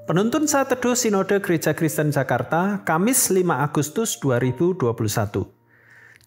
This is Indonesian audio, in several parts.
Penuntun Saat Teduh Sinode Gereja Kristen Jakarta, Kamis 5 Agustus 2021.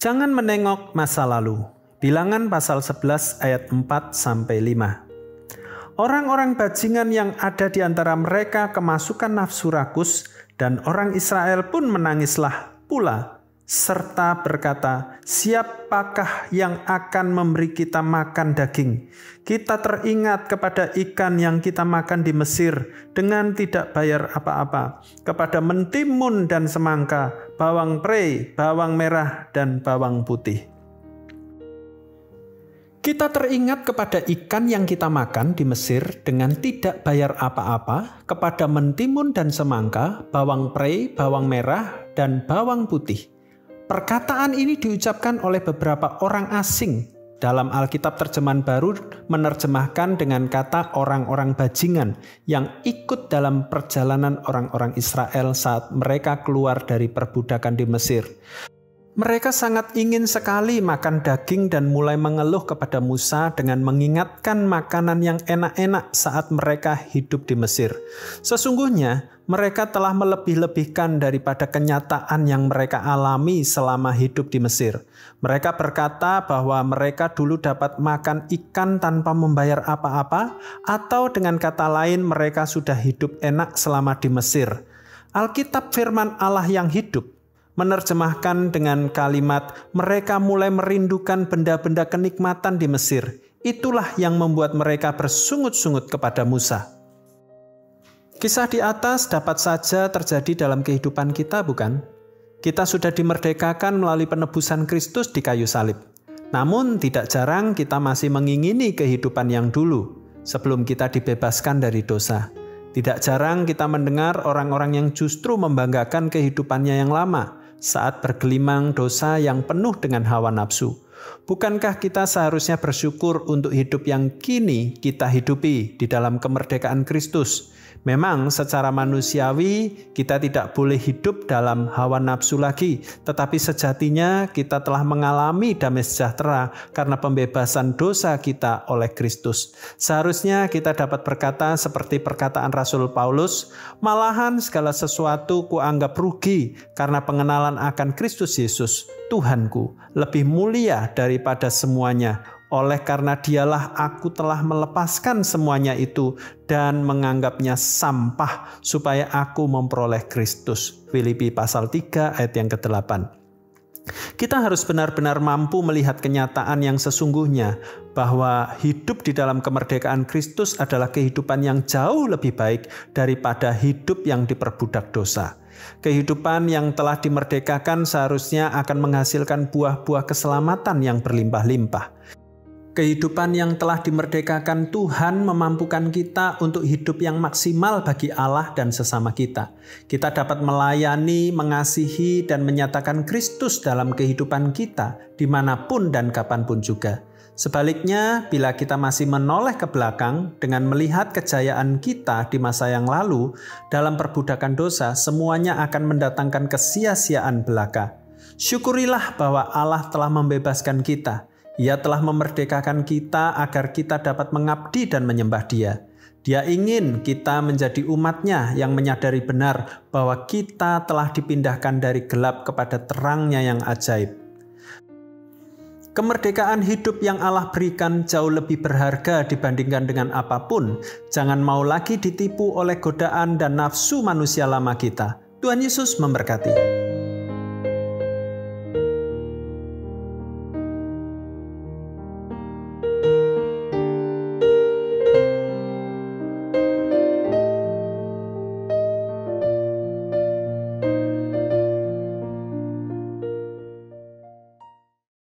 Jangan menengok masa lalu. Bilangan pasal 11 ayat 4-5. Orang-orang bajingan yang ada di antara mereka kemasukan nafsu rakus, dan orang Israel pun menangislah pula, serta berkata, siapakah yang akan memberi kita makan daging? Kita teringat kepada ikan yang kita makan di Mesir dengan tidak bayar apa-apa, kepada mentimun dan semangka, bawang prei, bawang merah, dan bawang putih. Kita teringat kepada ikan yang kita makan di Mesir dengan tidak bayar apa-apa, kepada mentimun dan semangka, bawang prei, bawang merah, dan bawang putih. Perkataan ini diucapkan oleh beberapa orang asing. Dalam Alkitab Terjemahan Baru menerjemahkan dengan kata orang-orang bajingan yang ikut dalam perjalanan orang-orang Israel saat mereka keluar dari perbudakan di Mesir. Mereka sangat ingin sekali makan daging dan mulai mengeluh kepada Musa dengan mengingatkan makanan yang enak-enak saat mereka hidup di Mesir. Sesungguhnya mereka telah melebih-lebihkan daripada kenyataan yang mereka alami selama hidup di Mesir. Mereka berkata bahwa mereka dulu dapat makan ikan tanpa membayar apa-apa, atau dengan kata lain mereka sudah hidup enak selama di Mesir. Alkitab Firman Allah yang hidup menerjemahkan dengan kalimat, mereka mulai merindukan benda-benda kenikmatan di Mesir. Itulah yang membuat mereka bersungut-sungut kepada Musa. Kisah di atas dapat saja terjadi dalam kehidupan kita, bukan? Kita sudah dimerdekakan melalui penebusan Kristus di kayu salib. Namun tidak jarang kita masih mengingini kehidupan yang dulu sebelum kita dibebaskan dari dosa. Tidak jarang kita mendengar orang-orang yang justru membanggakan kehidupannya yang lama saat bergelimang dosa yang penuh dengan hawa nafsu. Bukankah kita seharusnya bersyukur untuk hidup yang kini kita hidupi di dalam kemerdekaan Kristus? Memang secara manusiawi kita tidak boleh hidup dalam hawa nafsu lagi, tetapi sejatinya kita telah mengalami damai sejahtera karena pembebasan dosa kita oleh Kristus. Seharusnya kita dapat berkata seperti perkataan Rasul Paulus, malahan segala sesuatu kuanggap rugi karena pengenalan akan Kristus Yesus, Tuhanku, lebih mulia daripada semuanya. Oleh karena dialah aku telah melepaskan semuanya itu dan menganggapnya sampah supaya aku memperoleh Kristus. Filipi pasal 3 ayat yang ke-8. Kita harus benar-benar mampu melihat kenyataan yang sesungguhnya bahwa hidup di dalam kemerdekaan Kristus adalah kehidupan yang jauh lebih baik daripada hidup yang diperbudak dosa. Kehidupan yang telah dimerdekakan seharusnya akan menghasilkan buah-buah keselamatan yang berlimpah-limpah. Kehidupan yang telah dimerdekakan Tuhan memampukan kita untuk hidup yang maksimal bagi Allah dan sesama kita. Kita dapat melayani, mengasihi, dan menyatakan Kristus dalam kehidupan kita dimanapun dan kapanpun juga. Sebaliknya, bila kita masih menoleh ke belakang dengan melihat kejayaan kita di masa yang lalu dalam perbudakan dosa, semuanya akan mendatangkan kesia-siaan belaka. Syukurilah bahwa Allah telah membebaskan kita. Ia telah memerdekakan kita agar kita dapat mengabdi dan menyembah Dia. Dia ingin kita menjadi umat-Nya yang menyadari benar bahwa kita telah dipindahkan dari gelap kepada terang-Nya yang ajaib. Kemerdekaan hidup yang Allah berikan jauh lebih berharga dibandingkan dengan apapun. Jangan mau lagi ditipu oleh godaan dan nafsu manusia lama kita. Tuhan Yesus memberkati.